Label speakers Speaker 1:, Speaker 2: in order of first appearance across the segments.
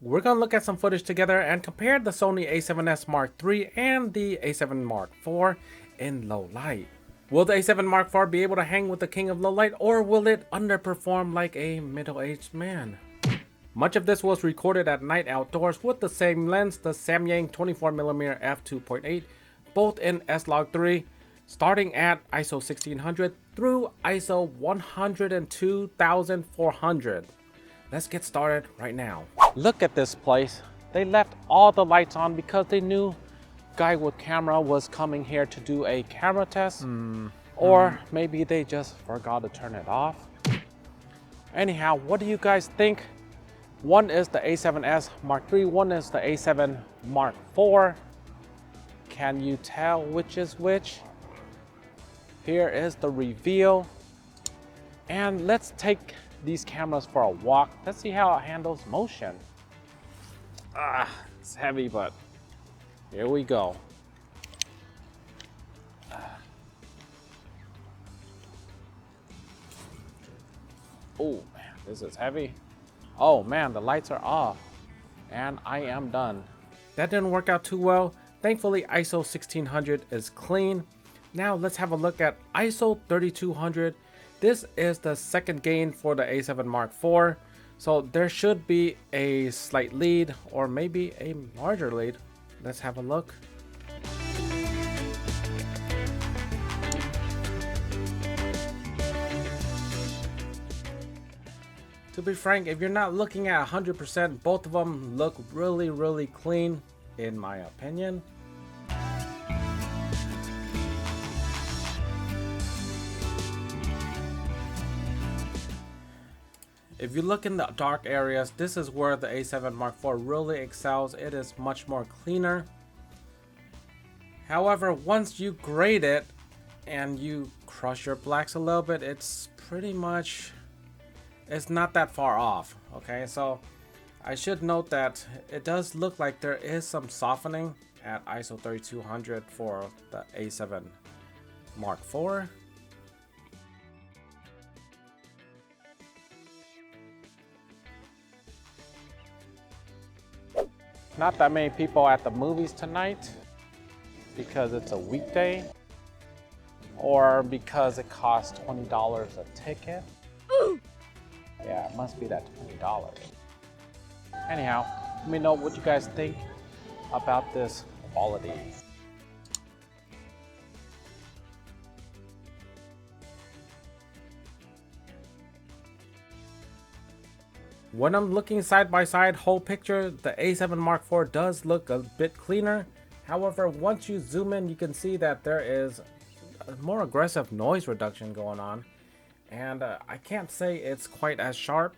Speaker 1: we're gonna look at some footage together and compare the Sony A7S Mark III and the A7 Mark IV in low light. Will the A7 Mark IV be able to hang with the king of low light, or will it underperform like a middle-aged man? Much of this was recorded at night outdoors with the same lens, the Samyang 24mm f2.8, both in S-Log3, starting at ISO 1600 through ISO 102,400. Let's get started right now. Look at this place. They left all the lights on because they knew guy with camera was coming here to do a camera test. Or maybe they just forgot to turn it off. Anyhow, what do you guys think? One is the A7S Mark III, one is the A7 Mark IV. Can you tell which is which? Here is the reveal. And let's take these cameras for a walk. Let's see how it handles motion. It's heavy, but here we go. Oh man, this is heavy. Oh man, the lights are off and I am done. That didn't work out too well. Thankfully, ISO 1600 is clean. Now let's have a look at ISO 3200. This is the second gain for the A7 Mark IV. So there should be a slight lead or maybe a larger lead. Let's have a look. To be frank, if you're not looking at 100%, both of them look really clean in my opinion. If you look in the dark areas, this is where the A7 Mark IV really excels. It is much more cleaner. However, once you grade it and you crush your blacks a little bit, it's pretty much, it's not that far off. Okay, so I should note that it does look like there is some softening at ISO 3200 for the A7 Mark IV. Not that many people at the movies tonight because it's a weekday or because it costs $20 a ticket. Yeah, it must be that $20. Anyhow, let me know what you guys think about this quality. When I'm looking side by side, whole picture, the A7 Mark IV does look a bit cleaner. However, once you zoom in, you can see that there is a more aggressive noise reduction going on. And I can't say it's quite as sharp.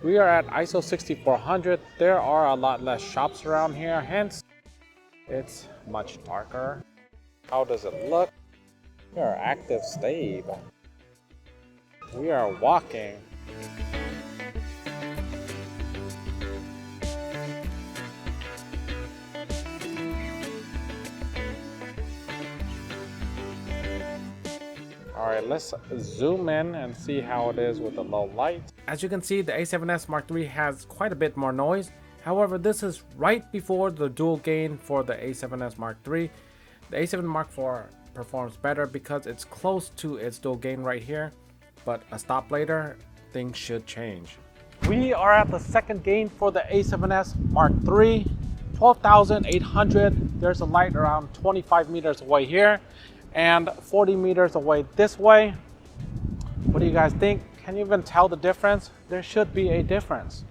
Speaker 1: We are at ISO 6400. There are a lot less shops around here, hence it's much darker. How does it look? We are active stave. We are walking. Alright, let's zoom in and see how it is with the low light. As you can see, the A7S Mark III has quite a bit more noise. However, this is right before the dual gain for the A7S Mark III. The A7 Mark IV performs better because it's close to its dual gain right here. But a stop later, things should change. We are at the second gain for the A7S Mark III. 12,800. There's a light around 25 meters away here and 40 meters away this way. What do you guys think? Can you even tell the difference? There should be a difference.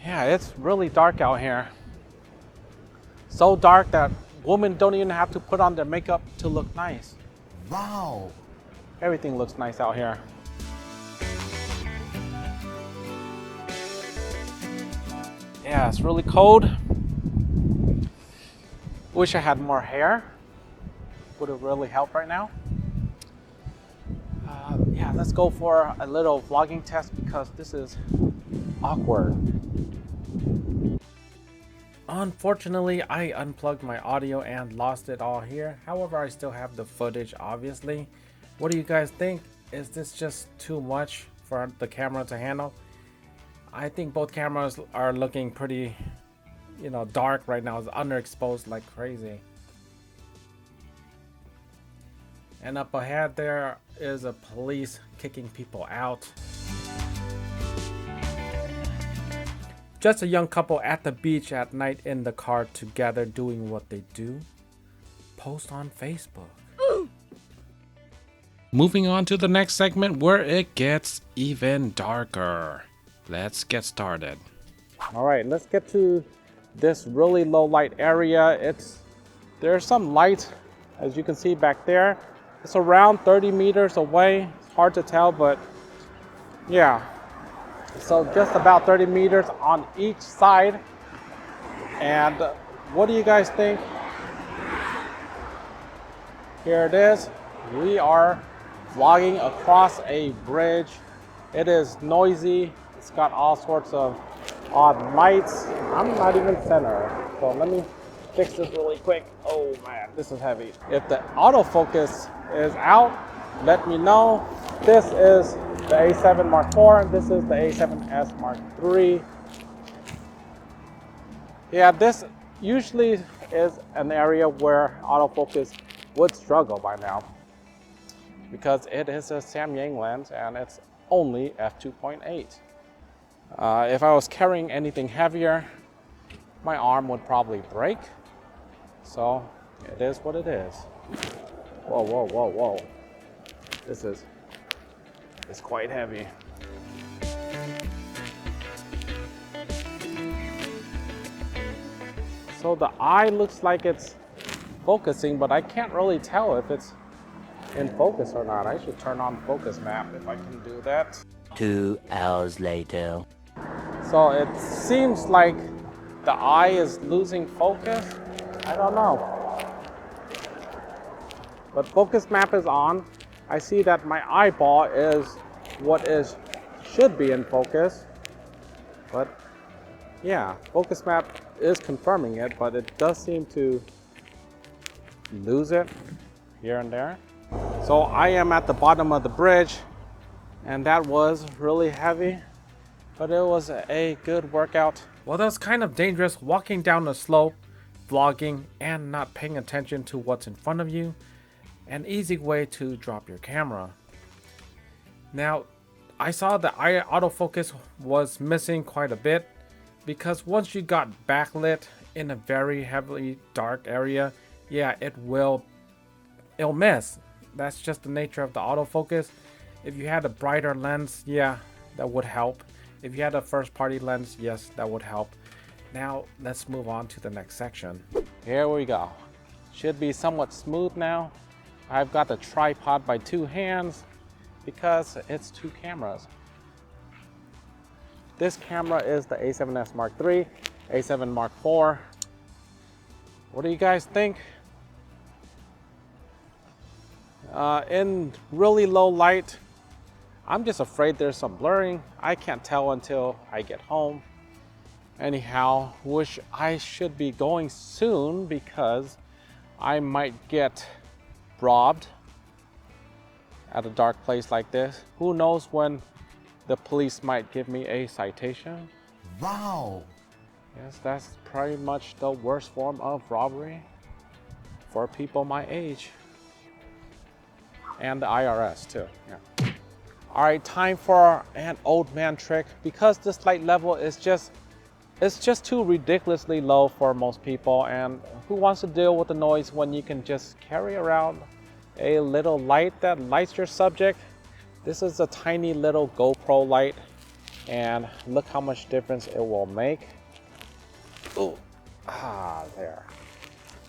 Speaker 1: Yeah, it's really dark out here. So dark that women don't even have to put on their makeup to look nice. Wow. Everything looks nice out here. Yeah, it's really cold. Wish I had more hair. Would have really helped right now. Yeah, let's go for a little vlogging test because this is awkward. Unfortunately, I unplugged my audio and lost it all here. However, I still have the footage, obviously. What do you guys think? Is this just too much for the camera to handle? I think both cameras are looking pretty, dark right now. It's underexposed like crazy. And up ahead there is a police kicking people out. Just a young couple at the beach at night in the car together doing what they do. Post on Facebook. Moving on to the next segment where it gets even darker. Let's get started. All right, let's get to this really low light area. There's some light, as you can see back there. It's around 30 meters away. It's hard to tell, but yeah. So just about 30 meters on each side. And what do you guys think? Here it is. We are vlogging across a bridge. It is noisy. It's got all sorts of odd lights. I'm not even center. So let me fix this really quick. Oh man, this is heavy. If the autofocus is out, let me know. This is the A7 Mark IV. This is the A7S Mark III. Yeah, this usually is an area where autofocus would struggle by now because it is a Samyang lens and it's only f2.8. If I was carrying anything heavier, my arm would probably break. So it is what it is. Whoa, whoa, whoa, whoa. It's quite heavy. So the eye looks like it's focusing, but I can't really tell if it's in focus or not. I should turn on focus map if I can do that.
Speaker 2: 2 hours later.
Speaker 1: So it seems like the eye is losing focus. I don't know. But focus map is on. I see that my eyeball is what should be in focus. But yeah, focus map is confirming it, but it does seem to lose it here and there. So I am at the bottom of the bridge, and that was really heavy, but it was a good workout. Well, that was kind of dangerous walking down the slope, vlogging, and not paying attention to what's in front of you. An easy way to drop your camera. Now, I saw the autofocus was missing quite a bit because once you got backlit in a very heavily dark area, yeah, it'll miss. That's just the nature of the autofocus. If you had a brighter lens, yeah, that would help. If you had a first party lens, yes, that would help. Now, let's move on to the next section. Here we go. Should be somewhat smooth now. I've got the tripod by 2 hands because it's 2 cameras. This camera is the A7S Mark III, A7 Mark IV. What do you guys think? In really low light, I'm just afraid there's some blurring. I can't tell until I get home. Anyhow, wish I should be going soon because I might get robbed at a dark place like this. Who knows when the police might give me a citation.
Speaker 2: Wow.
Speaker 1: Yes, that's pretty much the worst form of robbery for people my age. And the IRS too, yeah. All right, time for an old man trick. Because this light level is it's just too ridiculously low for most people, and who wants to deal with the noise when you can just carry around a little light that lights your subject? This is a tiny little GoPro light, and look how much difference it will make. Ooh, there.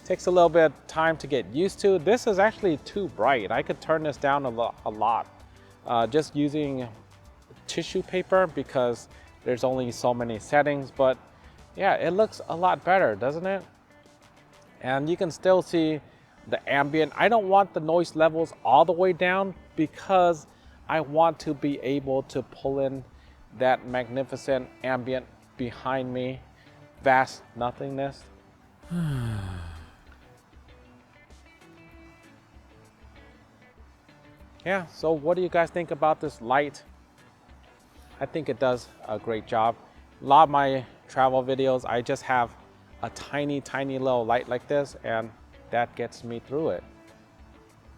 Speaker 1: Takes a little bit of time to get used to. This is actually too bright. I could turn this down a lot. Just using tissue paper because there's only so many settings, but yeah, it looks a lot better, doesn't it? And you can still see the ambient. I don't want the noise levels all the way down because I want to be able to pull in that magnificent ambient behind me, vast nothingness. Yeah, so what do you guys think about this light? I think it does a great job. A lot of my travel videos, I just have a tiny little light like this, and that gets me through it.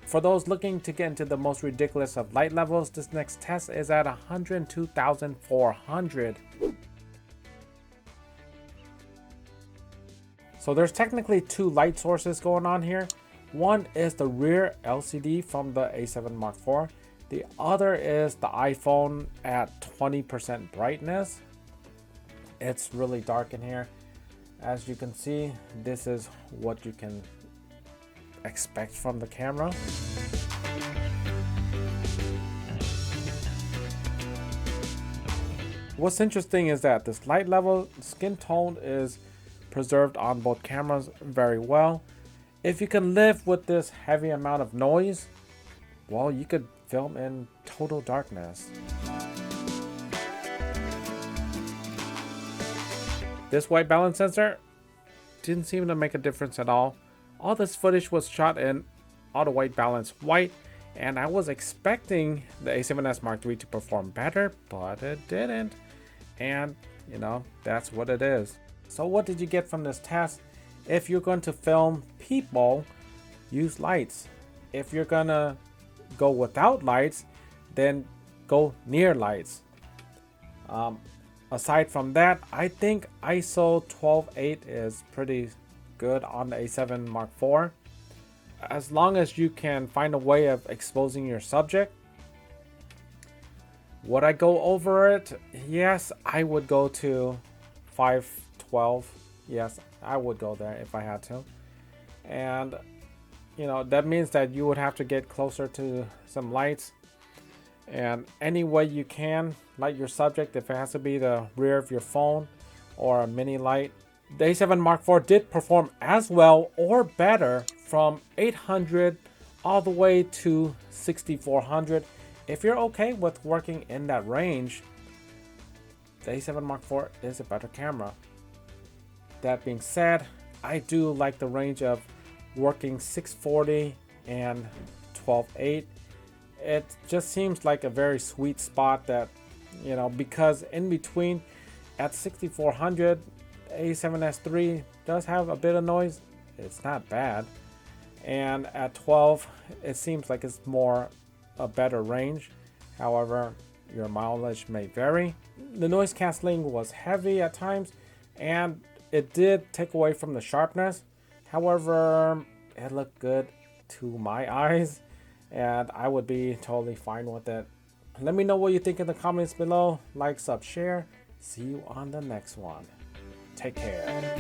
Speaker 1: For those looking to get into the most ridiculous of light levels, this next test is at 102,400. So there's technically two light sources going on here. One is the rear LCD from the A7 Mark IV. The other is the iPhone at 20% brightness. It's really dark in here. As you can see, this is what you can expect from the camera. What's interesting is that this light level skin tone is preserved on both cameras very well. If you can live with this heavy amount of noise, well, you could film in total darkness. This white balance sensor didn't seem to make a difference at all. All this footage was shot in auto white balance white, and I was expecting the A7S Mark III to perform better, but it didn't. And you know, that's what it is. So what did you get from this test? If you're going to film people, use lights. If you're gonna go without lights, then go near lights. Aside from that, I think ISO 12.8 is pretty good on the A7 Mark IV. As long as you can find a way of exposing your subject. Would I go over it? Yes, I would go to 512. Yes, I would go there if I had to. And you know, that means that you would have to get closer to some lights, and any way you can light your subject, if it has to be the rear of your phone or a mini light. The A7 Mark IV did perform as well or better from 800 all the way to 6400. If you're okay with working in that range, the A7 Mark IV is a better camera. That being said, I do like the range of working 640 and 12.8. It just seems like a very sweet spot that, you know, because in between at 6400, A7S III does have a bit of noise. It's not bad. And at 12, it seems like it's more a better range. However, your mileage may vary. The noise canceling was heavy at times, and it did take away from the sharpness. However, it looked good to my eyes, and I would be totally fine with it. Let me know what you think in the comments below. Like, sub, share. See you on the next one. Take care.